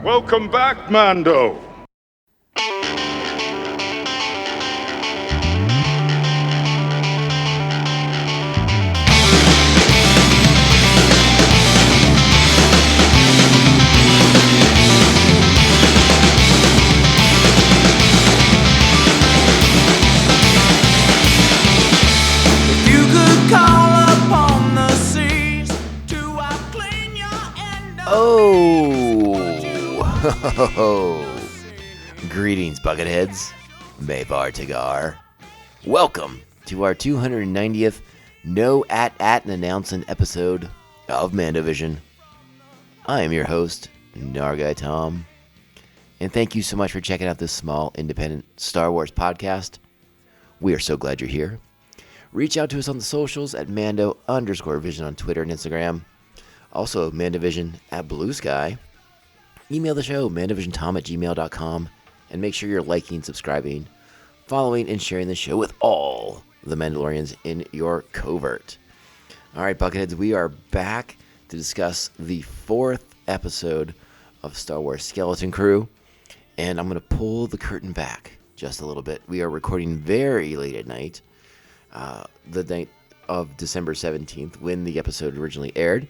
Welcome back, Mando. Greetings, Bucketheads. Mayvar Tagar. Welcome to our 290th No At-Attin announcement episode of Mandovision. I am your host, Nargai Tom, and thank you so much for checking out this small, independent Star Wars podcast. We are so glad you're here. Reach out to us on the socials at Mando_Vision on Twitter and Instagram. Also, Mandovision at Blue Sky. Email the show, mandovisiontom@gmail.com, and make sure you're liking, subscribing, following, and sharing the show with all the Mandalorians in your covert. All right, Bucketheads, we are back to discuss the 4th episode of Star Wars Skeleton Crew, and I'm going to pull the curtain back just a little bit. We are recording very late at night, the night of December 17th, when the episode originally aired.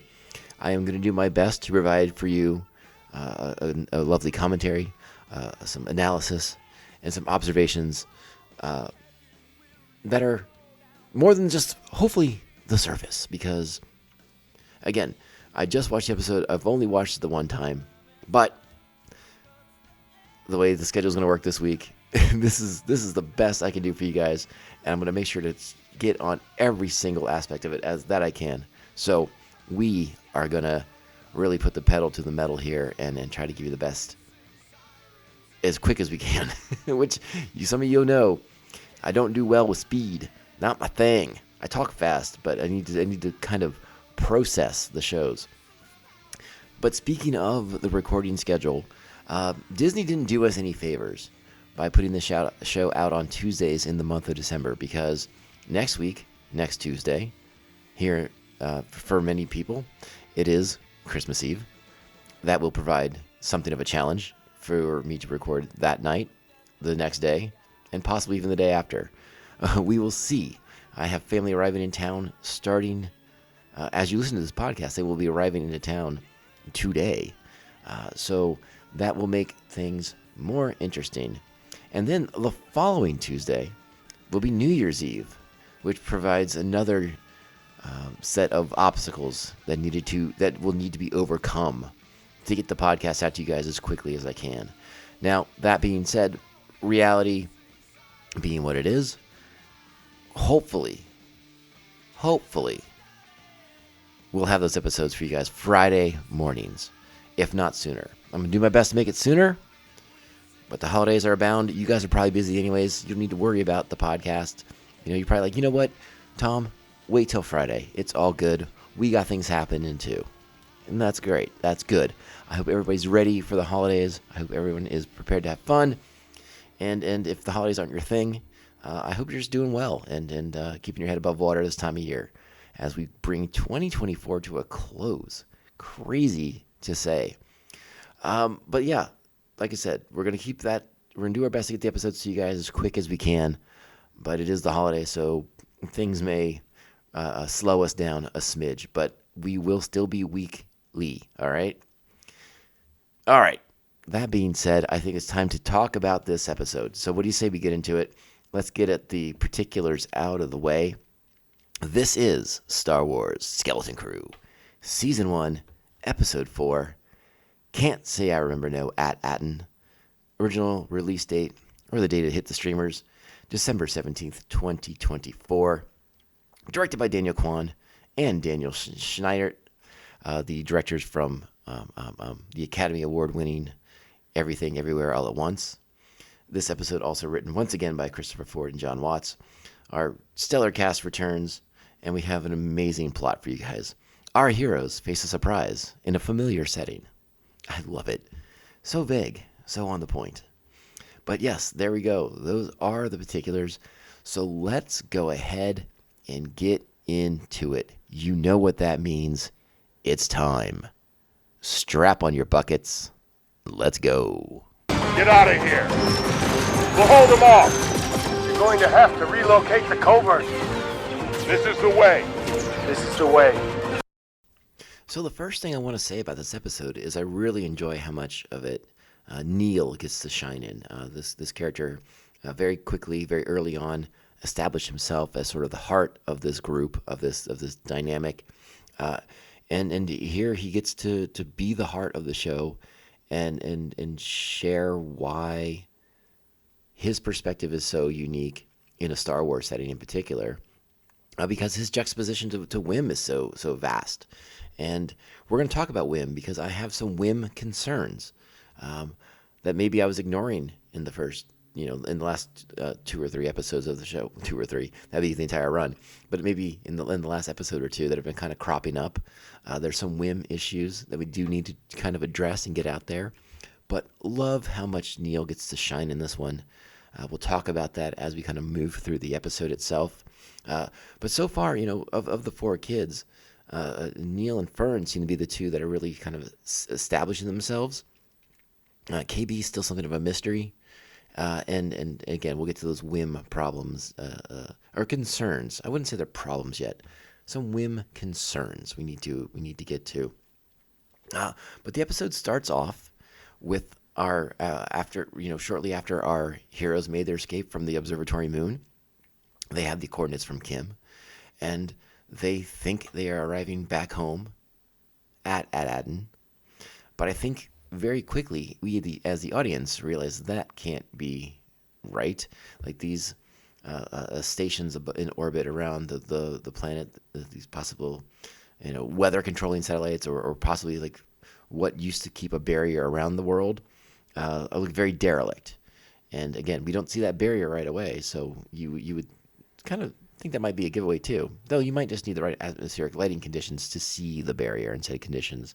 I am going to do my best to provide for you a lovely commentary, some analysis, and some observations that are more than just, hopefully, the surface. Because, again, I just watched the episode. I've only watched it the one time. But the way the schedule is going to work this week, this is the best I can do for you guys. And I'm going to make sure to get on every single aspect of it as that I can. So we are going to really put the pedal to the metal here and try to give you the best as quick as we can. Which some of you know, I don't do well with speed. Not my thing. I talk fast, but I need to kind of process the shows. But speaking of the recording schedule, Disney didn't do us any favors by putting the show out on Tuesdays in the month of December, because next Tuesday, here for many people, it is Christmas Eve. That will provide something of a challenge for me to record that night, the next day, and possibly even the day after. We will see. I have family arriving in town starting, as you listen to this podcast, they will be arriving into town today. So that will make things more interesting. And then the following Tuesday will be New Year's Eve, which provides another set of obstacles that will need to be overcome to get the podcast out to you guys as quickly as I can. Now, that being said, reality being what it is, hopefully, we'll have those episodes for you guys Friday mornings, if not sooner. I'm going to do my best to make it sooner, but the holidays are abound. You guys are probably busy anyways. You don't need to worry about the podcast. You're probably like, you know what, Tom? Wait till Friday. It's all good. We got things happening too. And that's great. That's good. I hope everybody's ready for the holidays. I hope everyone is prepared to have fun. And if the holidays aren't your thing, I hope you're just doing well and keeping your head above water this time of year as we bring 2024 to a close. Crazy to say. But yeah, like I said, we're going to keep that. We're going to do our best to get the episodes to you guys as quick as we can. But it is the holiday, so things may slow us down a smidge, but we will still be weekly, all right? All right, that being said, I think it's time to talk about this episode. So what do you say we get into it? Let's get at the particulars out of the way. This is Star Wars Skeleton Crew, Season 1, Episode 4. Can't say I remember no At-Attin. Original release date, or the date it hit the streamers, December 17th, 2024. Directed by Daniel Kwan and Daniel Schneider, the directors from the Academy Award-winning Everything Everywhere All at Once. This episode also written once again by Christopher Ford and John Watts. Our stellar cast returns, and we have an amazing plot for you guys. Our heroes face a surprise in a familiar setting. I love it. So vague, so on the point. But yes, there we go. Those are the particulars. So let's go ahead and get into it. You know what that means. It's time. Strap on your buckets Let's go. Get out of here. We'll hold them off. You're going to have to relocate the covert. This is the way. This is the way. So the first thing I want to say about this episode is I really enjoy how much of it Neil gets to shine in. This character very quickly, very early on, established himself as sort of the heart of this group, of this dynamic, and here he gets to be the heart of the show, and share why his perspective is so unique in a Star Wars setting in particular, because his juxtaposition to Whim is so vast. And we're going to talk about Whim because I have some Whim concerns that maybe I was ignoring in the first, in the last 2 or 3 episodes of the show. 2 or 3, that'd be the entire run. But maybe in the last episode or 2 that have been kind of cropping up. There's some Whim issues that we do need to kind of address and get out there. But love how much Neil gets to shine in this one. We'll talk about that as we kind of move through the episode itself. But so far, of the 4 kids, Neil and Fern seem to be the 2 that are really kind of establishing themselves. KB is still something of a mystery. And again, we'll get to those Whim problems, or concerns. I wouldn't say they're problems yet. Some Whim concerns we need to get to. But the episode starts off with our, shortly after our heroes made their escape from the observatory moon. They have the coordinates from Kim, and they think they are arriving back home at At-Attin. But I think very quickly, we as the audience realize that can't be right. Like these stations in orbit around the planet, these possible, weather controlling satellites, or possibly like what used to keep a barrier around the world, look very derelict. And again, we don't see that barrier right away, so you would kind of think that might be a giveaway too. Though you might just need the right atmospheric lighting conditions to see the barrier and said conditions.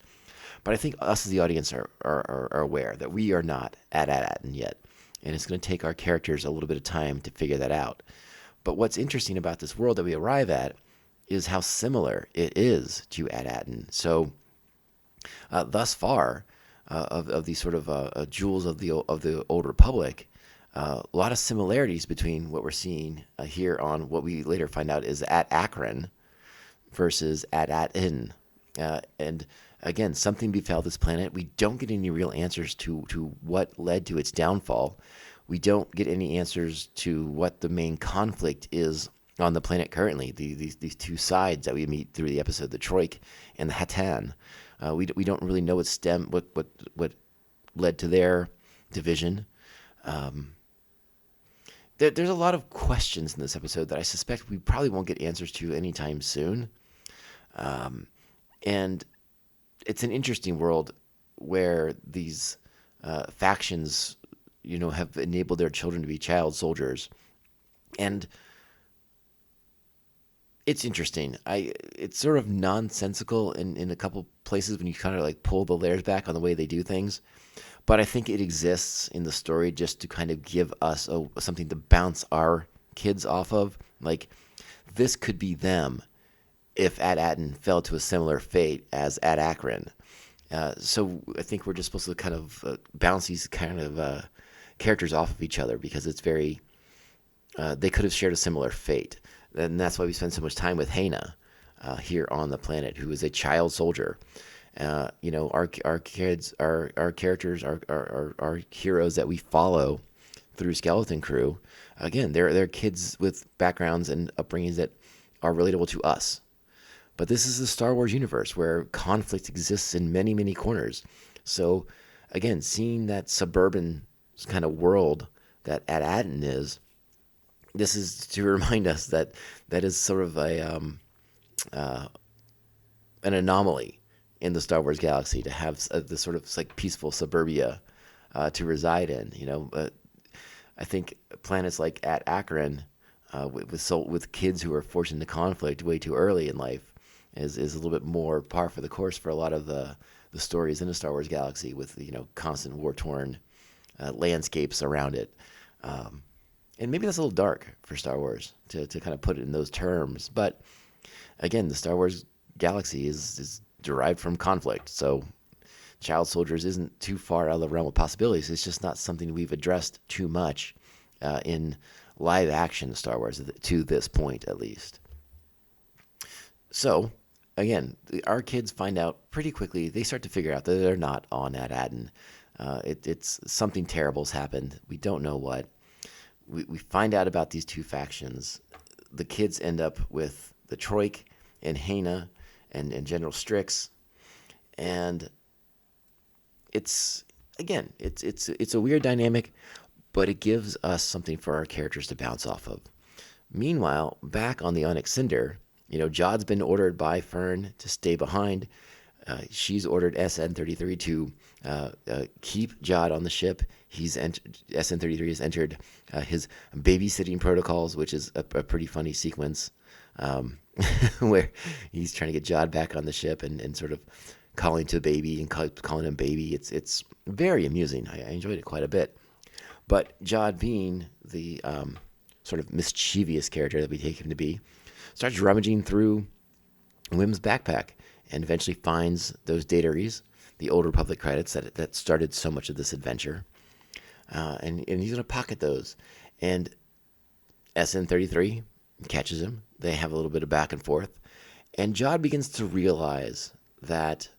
But I think us as the audience are aware that we are not at At-Attin yet. And it's going to take our characters a little bit of time to figure that out. But what's interesting about this world that we arrive at is how similar it is to At-Attin. So thus far, of these sort of jewels of the Old Republic, a lot of similarities between what we're seeing here on what we later find out is At-Akron versus At-Attin. And again, something befell this planet. We don't get any real answers to what led to its downfall. We don't get any answers to what the main conflict is on the planet currently. These 2 sides that we meet through the episode, the Troik and the Hatan. We don't really know what led to their division. There's a lot of questions in this episode that I suspect we probably won't get answers to anytime soon. And it's an interesting world where these factions, have enabled their children to be child soldiers. And it's interesting. It's sort of nonsensical in a couple places when you kind of like pull the layers back on the way they do things. But I think it exists in the story just to kind of give us something to bounce our kids off of. Like, this could be them if At-Attin fell to a similar fate as At-Akron. So I think we're just supposed to kind of bounce these kind of characters off of each other because it's very, they could have shared a similar fate. And that's why we spend so much time with Hana here on the planet, who is a child soldier. Our kids, our characters, our heroes that we follow through Skeleton Crew, again, they're kids with backgrounds and upbringings that are relatable to us. But this is the Star Wars universe where conflict exists in many, many corners. So, again, seeing that suburban kind of world that At-Attin is, this is to remind us that is sort of an anomaly in the Star Wars galaxy to have this sort of like peaceful suburbia to reside in. I think planets like At-Akron with kids who are forced into conflict way too early in life is a little bit more par for the course for a lot of the stories in the Star Wars galaxy with constant war-torn landscapes around it. And maybe that's a little dark for Star Wars to kind of put it in those terms. But again, the Star Wars galaxy is derived from conflict. So child soldiers isn't too far out of the realm of possibilities. It's just not something we've addressed too much in live action Star Wars to this point, at least. So, again, our kids find out pretty quickly. They start to figure out that they're not on At-Attin. It's something terrible's happened. We don't know what. We find out about these two factions. The kids end up with the Troik and Hana and General Strix, and it's a weird dynamic, but it gives us something for our characters to bounce off of. Meanwhile, back on the Onyx Cinder, Jod's been ordered by Fern to stay behind. She's ordered SN33 to keep Jod on the ship. SN33 has entered his babysitting protocols, which is a pretty funny sequence where he's trying to get Jod back on the ship and sort of calling to a baby and calling him baby. It's very amusing. I enjoyed it quite a bit. But Jod, being the sort of mischievous character that we take him to be, starts rummaging through Wim's backpack and eventually finds those dataries, the Old Republic credits that started so much of this adventure. And he's going to pocket those. And SN33 catches him. They have a little bit of back and forth. And Jod begins to realize that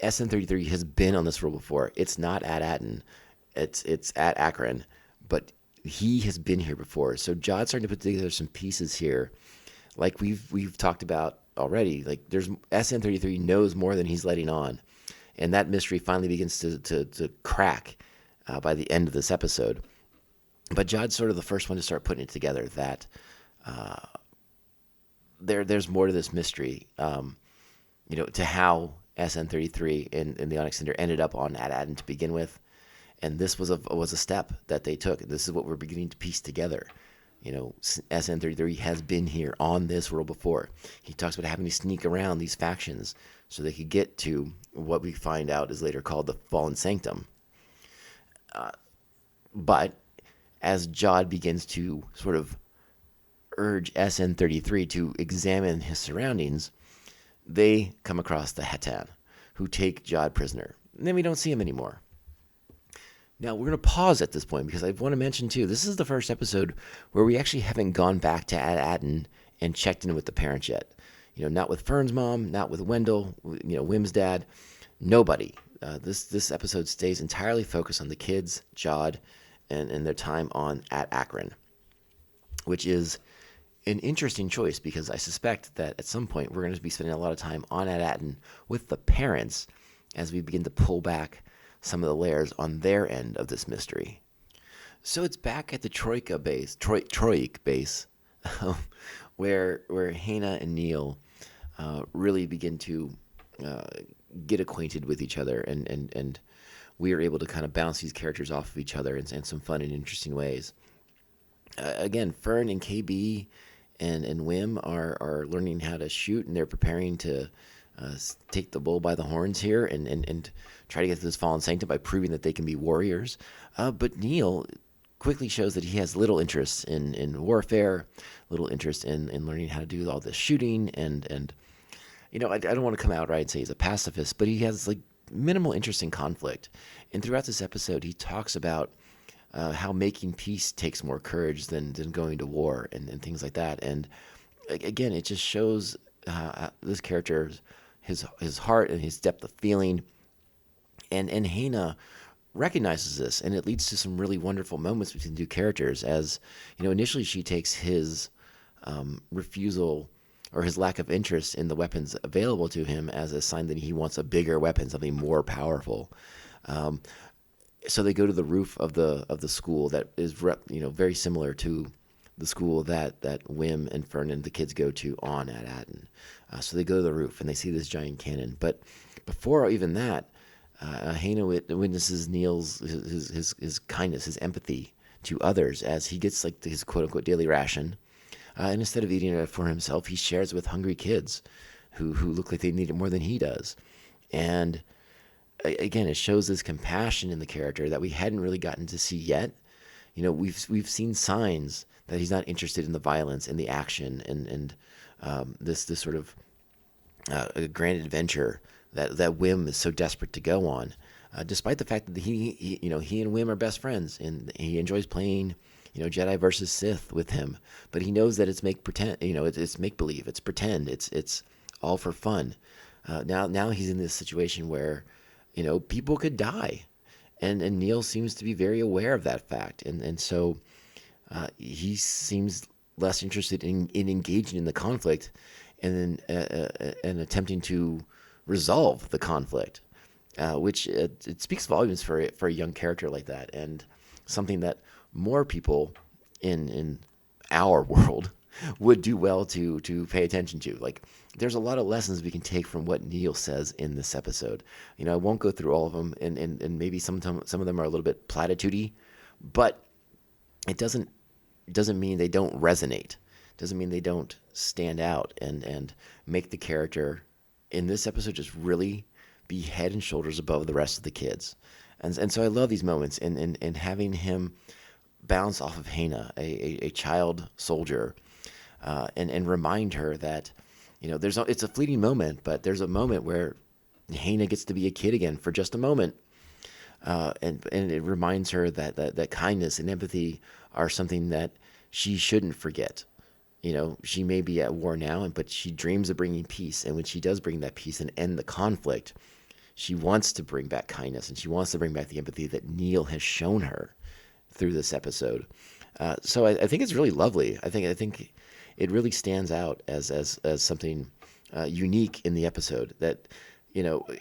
SN33 has been on this world before. It's not At-Attin. It's at Akron. But he has been here before. So Jod's starting to put together some pieces here. Like we've talked about already. Like there's SN33 knows more than he's letting on. And that mystery finally begins to crack by the end of this episode. But Jod's sort of the first one to start putting it together that there's more to this mystery, to how SN33 in the Onyx Cinder ended up on At-Attin to begin with. And this was a step that they took. This is what we're beginning to piece together. SN33 has been here on this world before. He talks about having to sneak around these factions so they could get to what we find out is later called the Fallen Sanctum. But as Jod begins to sort of urge SN33 to examine his surroundings, they come across the Hatan, who take Jod prisoner. And then we don't see him anymore. Now, we're going to pause at this point because I want to mention, too, this is the first episode where we actually haven't gone back to At-Attin and checked in with the parents yet. Not with Fern's mom, not with Wendell, Wim's dad, nobody. This episode stays entirely focused on the kids, Jod, and their time on Akron, which is an interesting choice because I suspect that at some point we're going to be spending a lot of time on At-Attin with the parents as we begin to pull back some of the layers on their end of this mystery. So it's back at the Troika base, Troik base, where Hana and Neil really begin to get acquainted with each other, and we are able to kind of bounce these characters off of each other in some fun and interesting ways. Again, Fern and KB and Wim are learning how to shoot, and they're preparing to take the bull by the horns here and try to get to this Fallen Sanctum by proving that they can be warriors. But Neil quickly shows that he has little interest in warfare, little interest in learning how to do all this shooting, and I don't want to come out right and say he's a pacifist, but he has like minimal interest in conflict. And throughout this episode, he talks about how making peace takes more courage than going to war and things like that. And again, it just shows this character's his heart and his depth of feeling. And Hana recognizes this, and it leads to some really wonderful moments between the two characters. As initially she takes his refusal or his lack of interest in the weapons available to him as a sign that he wants a bigger weapon, something more powerful. So they go to the roof of the school that is very similar to the school that Wim and Fern and the kids go to on At-Attin. So they go to the roof and they see this giant cannon. But before even that, Hana witnesses Neil's his kindness, his empathy to others as he gets like his quote unquote daily ration. And instead of eating it for himself, he shares with hungry kids who look like they need it more than he does. And again, it shows this compassion in the character that we hadn't really gotten to see yet. We've seen signs that he's not interested in the violence and the action and this sort of grand adventure that Wim is so desperate to go on, despite the fact that he and Wim are best friends, and he enjoys playing, Jedi versus Sith with him. But he knows that it's make believe, it's pretend, it's all for fun. Now he's in this situation where, people could die, and Neil seems to be very aware of that fact, and so he seems less interested in engaging in the conflict, and attempting to resolve the conflict, which it speaks volumes for a young character like that, and something that more people in our world would do well to pay attention to. Like, there's a lot of lessons we can take from what Neil says in this episode. I won't go through all of them, and maybe some of them are a little bit platitude-y, but it doesn't mean they don't resonate. Doesn't mean they don't stand out and make the character in this episode just really be head and shoulders above the rest of the kids. And so I love these moments, and having him bounce off of Hana, a child soldier, and remind her that, it's a fleeting moment, but there's a moment where Hana gets to be a kid again for just a moment. And it reminds her that kindness and empathy are something that she shouldn't forget. She may be at war now, but she dreams of bringing peace. And when she does bring that peace and end the conflict, she wants to bring back kindness, and she wants to bring back the empathy that Neil has shown her through this episode. So I think it's really lovely. I think it really stands out as something unique in the episode. That,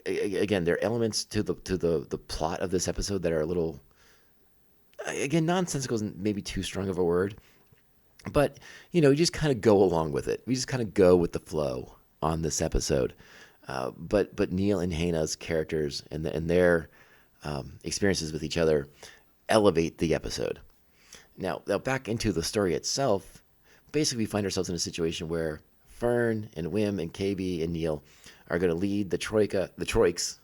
again, there are elements to the plot of this episode that are a little, again, nonsensical isn't maybe too strong of a word, but you just kind of go along with it. We just kind of go with the flow on this episode. But Neil and Hana's characters and their experiences with each other elevate the episode. Now back into the story itself. Basically, we find ourselves in a situation where Fern and Wim and KB and Neil are going to lead the Troiks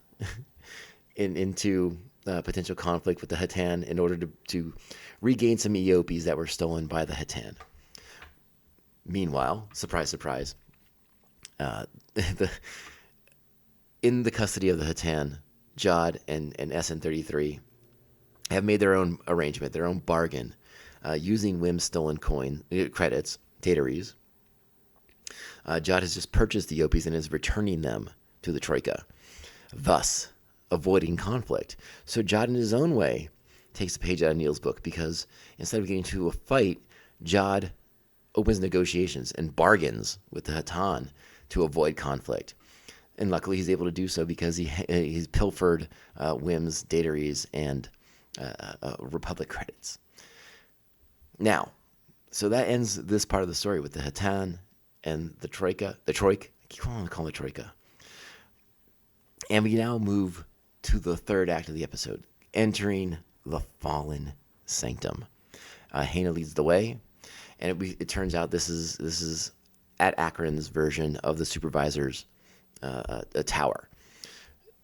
into potential conflict with the Hatan in order to regain some Eopes that were stolen by the Hatan. Meanwhile, surprise, surprise, in the custody of the Hatan, Jod and SN33 have made their own arrangement, their own bargain, using Wim's stolen credits, dataries. Jod has just purchased the Eopes and is returning them to the Troika, thus avoiding conflict. So Jod, in his own way, takes a page out of Neil's book, because instead of getting into a fight, Jod opens negotiations and bargains with the Hatan to avoid conflict. And luckily, he's able to do so because he's pilfered Wim's dataries and Republic credits. Now, so that ends this part of the story with the Hatan and the Troika. I keep calling it Troika. And we now move to the third act of the episode, entering the Fallen Sanctum. Hana leads the way, and it turns out this is At-Attin's version of the Supervisor's a tower.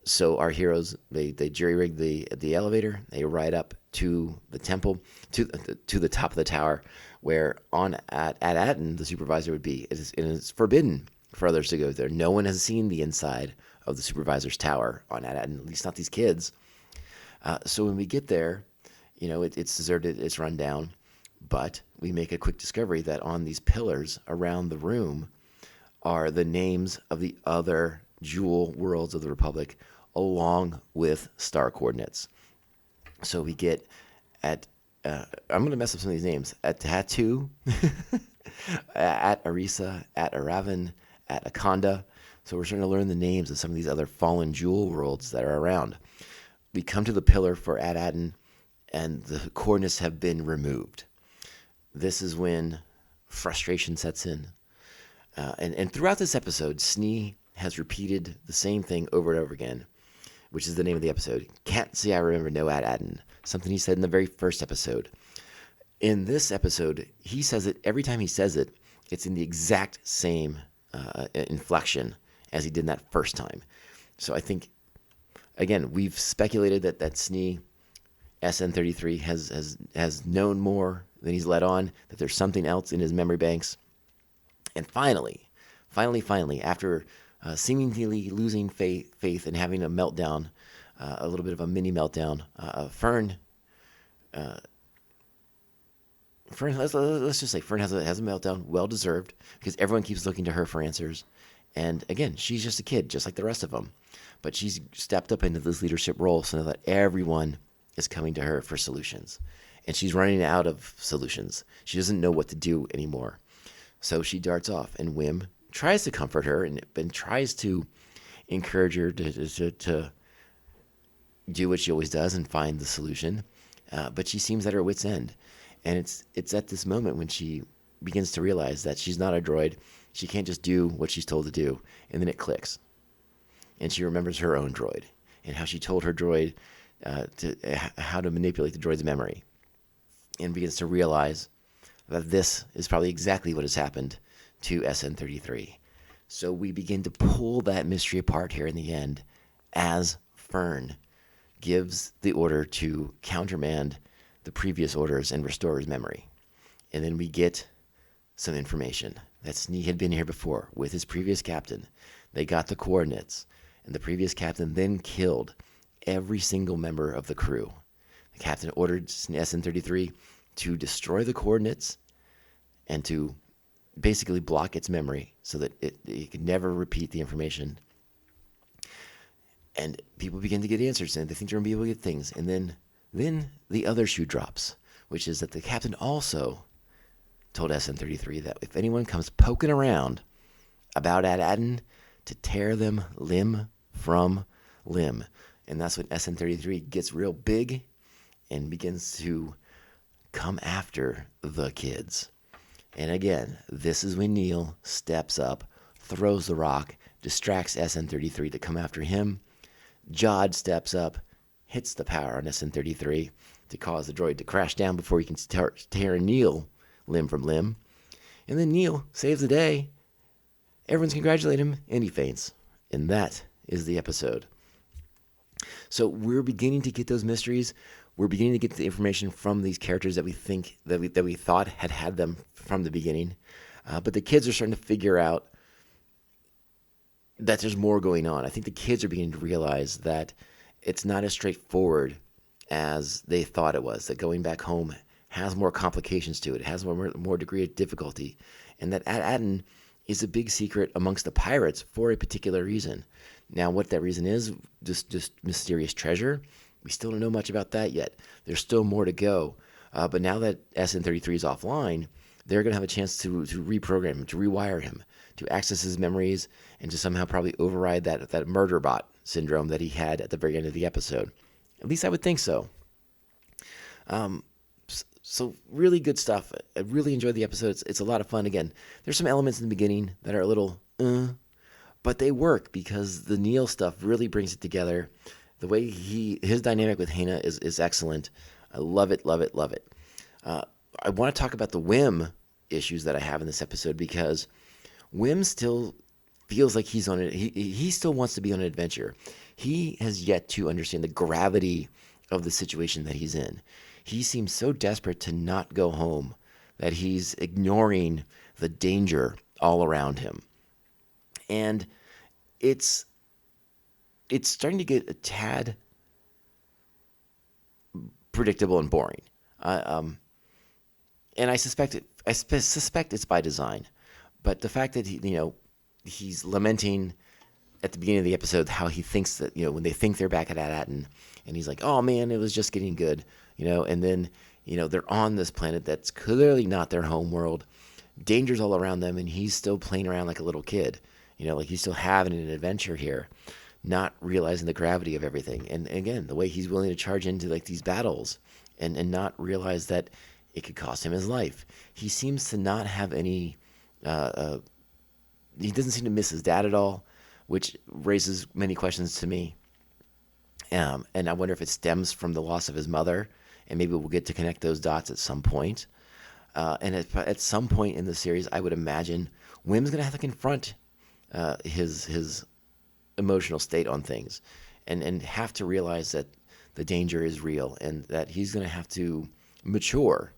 So our heroes, they jury-rig the elevator. They ride up to the temple, to the top of the tower, where At-Attin, the Supervisor, would be. It is forbidden for others to go there. No one has seen the inside of the Supervisor's tower on At-Attin, at least not these kids. So when we get there, it's deserted, it's run down, but we make a quick discovery that on these pillars around the room are the names of the other jewel worlds of the Republic, along with star coordinates. So we get I'm going to mess up some of these names. At-Tatu, At-Arisa, At-Aravan, At-Akanda. So we're starting to learn the names of some of these other fallen jewel worlds that are around. We come to the pillar for At-Attin, and the coordinates have been removed. This is when frustration sets in. And throughout this episode, S1E has repeated the same thing over and over again, which is the name of the episode. Can't say I remember no At-Attin. Something he said in the very first episode. In this episode, he says it every time he says it. It's in the exact same inflection as he did in that first time. So I think, again, we've speculated that S1E, SN33 has known more than he's let on, that there's something else in his memory banks. And finally, after seemingly losing faith and having a meltdown, a little bit of a mini meltdown. Fern, let's just say Fern has a meltdown, well deserved, because everyone keeps looking to her for answers. And again, she's just a kid, just like the rest of them. But she's stepped up into this leadership role so that everyone is coming to her for solutions. And she's running out of solutions. She doesn't know what to do anymore. So she darts off, and Wim tries to comfort her and tries to encourage her to do what she always does and find the solution. But she seems at her wit's end. And it's at this moment when she begins to realize that she's not a droid. She can't just do what she's told to do. And then it clicks. And she remembers her own droid and how she told her droid how to manipulate the droid's memory. And begins to realize that this is probably exactly what has happened to SN-33. So we begin to pull that mystery apart here in the end as Fern gives the order to countermand the previous orders and restore his memory. And then we get some information that Sneak had been here before with his previous captain. They got the coordinates, and the previous captain then killed every single member of the crew. The captain ordered SN-33 to destroy the coordinates and to basically block its memory so that it could never repeat the information. And people begin to get answers, and they think they're going to be able to get things. And then the other shoe drops, which is that the captain also told SN-33 that if anyone comes poking around about At-Attin, to tear them limb from limb. And that's when SN-33 gets real big and begins to come after the kids. And again, this is when Neil steps up, throws the rock, distracts SN-33 to come after him. Jod steps up, hits the power on SN-33 to cause the droid to crash down before he can tear Neil limb from limb. And then Neil saves the day. Everyone's congratulating him, and he faints. And that is the episode. So we're beginning to get those mysteries. We're beginning to get the information from these characters that we think that we thought had them from the beginning. But the kids are starting to figure out that there's more going on. I think the kids are beginning to realize that it's not as straightforward as they thought it was, that going back home has more complications to it. It has more degree of difficulty. And that At-Attin is a big secret amongst the pirates for a particular reason. Now, what that reason is, just mysterious treasure, we still don't know much about that yet. There's still more to go. But now that SN-33 is offline, they're going to have a chance to reprogram him, to rewire him, to access his memories, and to somehow probably override that murder bot syndrome that he had at the very end of the episode. At least I would think so. So really good stuff. I really enjoyed the episode. It's a lot of fun. Again, there's some elements in the beginning that are a little, but they work because the Neil stuff really brings it together. The way his dynamic with Hana is excellent. I love it, love it, love it. I want to talk about the Wim issues that I have in this episode because Wim still feels like he's on it. He still wants to be on an adventure. He has yet to understand the gravity of the situation that he's in. He seems so desperate to not go home that he's ignoring the danger all around him. And it's starting to get a tad predictable and boring. And I suspect it's by design. But the fact that he's lamenting at the beginning of the episode how he thinks that, when they think they're back at At-Attin, and he's like, oh man, it was just getting good, and then, they're on this planet that's clearly not their home world. Danger's all around them, and he's still playing around like a little kid, like he's still having an adventure here, not realizing the gravity of everything. And again, the way he's willing to charge into like these battles and not realize that it could cost him his life. He seems to not have any, he doesn't seem to miss his dad at all, which raises many questions to me. And I wonder if it stems from the loss of his mother, and maybe we'll get to connect those dots at some point. And at some point in the series, I would imagine Wim's going to have to confront his emotional state on things and have to realize that the danger is real and that he's going to have to mature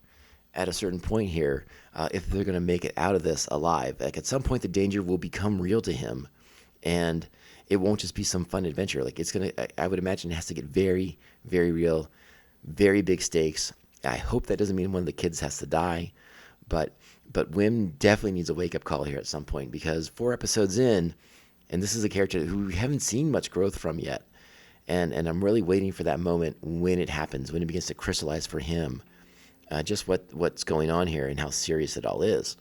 at a certain point here if they're going to make it out of this alive. Like at some point, the danger will become real to him, and it won't just be some fun adventure. Like I would imagine it has to get very, very real, very big stakes. I hope that doesn't mean one of the kids has to die, but Wim definitely needs a wake-up call here at some point, because 4 episodes in, and this is a character who we haven't seen much growth from yet, and I'm really waiting for that moment when it happens, when it begins to crystallize for him, just what's going on here and how serious it all is.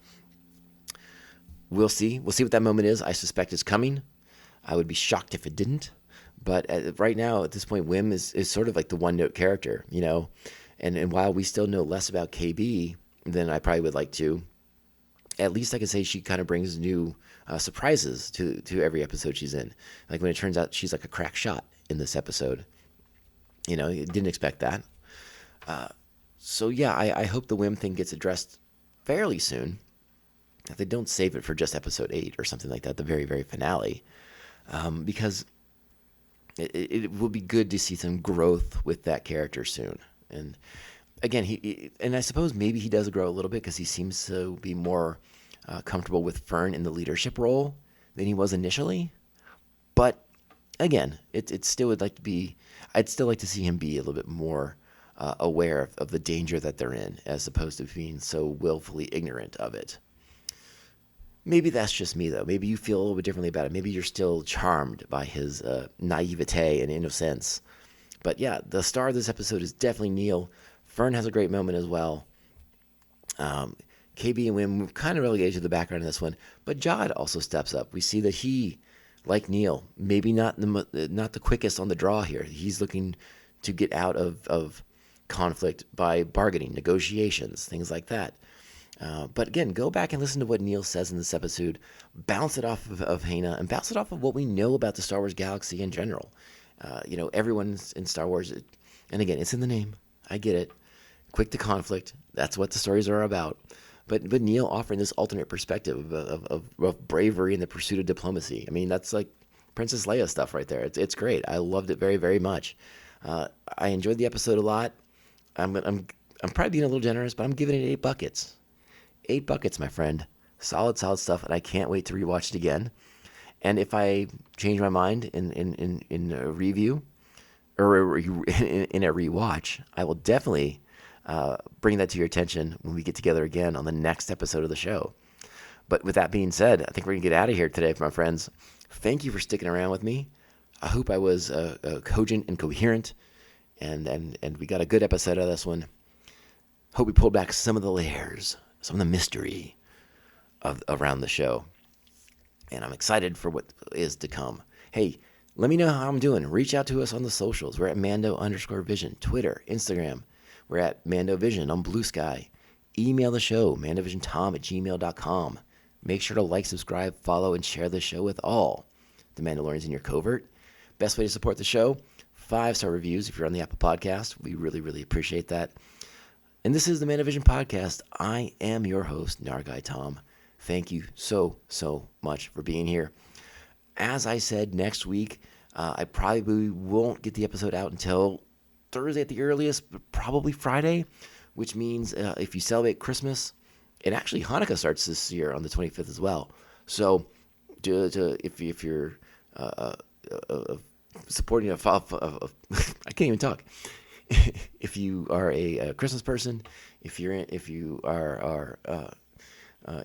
We'll see what that moment is. I suspect it's coming. I would be shocked if it didn't. But right now, at this point, Wim is sort of like the one-note character, you know. And while we still know less about KB than I probably would like to, at least I can say she kind of brings new surprises to every episode she's in. Like when it turns out she's like a crack shot in this episode. You know, you didn't expect that. So yeah, I hope the Wim thing gets addressed fairly soon. If they don't save it for just episode 8 or something like that, the very, very finale. Because it will be good to see some growth with that character soon. And again, and I suppose maybe he does grow a little bit because he seems to be more comfortable with Fern in the leadership role than he was initially. But again, it still would like to be. I'd still like to see him be a little bit more aware of the danger that they're in, as opposed to being so willfully ignorant of it. Maybe that's just me, though. Maybe you feel a little bit differently about it. Maybe you're still charmed by his naivete and innocence. But yeah, the star of this episode is definitely Neil. Fern has a great moment as well. KB and Wim move kind of relegated to the background in this one, but Jod also steps up. We see that he, like Neil, maybe not the quickest on the draw here. He's looking to get out of conflict by bargaining, negotiations, things like that. But again, go back and listen to what Neil says in this episode. Bounce it off of Hana, and bounce it off of what we know about the Star Wars galaxy in general. You know, everyone's in Star Wars, and again, it's in the name. I get it. Quick to conflict. That's what the stories are about. But Neil offering this alternate perspective of bravery in the pursuit of diplomacy. I mean, that's like Princess Leia stuff right there. It's great. I loved it very, very much. I enjoyed the episode a lot. I'm probably being a little generous, but I'm giving it 8 buckets. 8 buckets, my friend. Solid stuff, and I can't wait to rewatch it again. And if I change my mind in a review or in a rewatch, I will definitely bring that to your attention when we get together again on the next episode of the show. But with that being said, I think we're going to get out of here today, my friends. Thank you for sticking around with me. I hope I was cogent and coherent, and we got a good episode out of this one. Hope we pulled back some of the layers, some of the mystery around the show. And I'm excited for what is to come. Hey, let me know how I'm doing. Reach out to us on the socials. We're at Mando_Vision, Twitter, Instagram. We're at Mando Vision on Blue Sky. Email the show, mandovisiontom@gmail.com. Make sure to like, subscribe, follow, and share the show with all the Mandalorians in your covert. Best way to support the show, 5-star reviews if you're on the Apple Podcast. We really, really appreciate that. And this is the Mandovision Podcast. I am your host, Nargai Tom. Thank you so much for being here. As I said, next week, I probably won't get the episode out until Thursday at the earliest, but probably Friday, which means if you celebrate Christmas, and actually Hanukkah starts this year on the 25th as well. So if you're supporting I can't even talk. If you are a Christmas person, if you are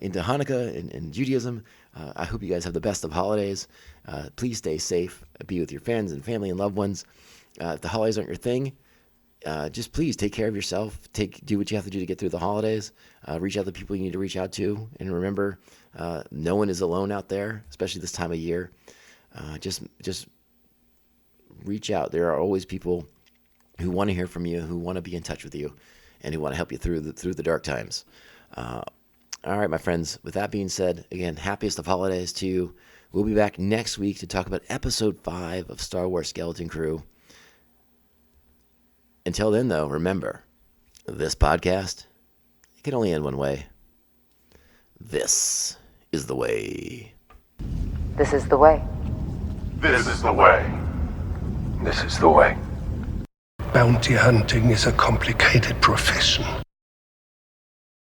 into Hanukkah and Judaism, I hope you guys have the best of holidays. Please stay safe. Be with your friends and family and loved ones. If the holidays aren't your thing, just please take care of yourself. Do what you have to do to get through the holidays. Reach out to the people you need to reach out to. And remember, no one is alone out there, especially this time of year. Just reach out. There are always people who want to hear from you, who want to be in touch with you, and who want to help you through the dark times. All right, my friends, with that being said, again, happiest of holidays to you. We'll be back next week to talk about Episode 5 of Star Wars Skeleton Crew. Until then, though, remember, this podcast, it can only end one way. This is the way. This is the way. This is the way. This is the way. Bounty hunting is a complicated profession.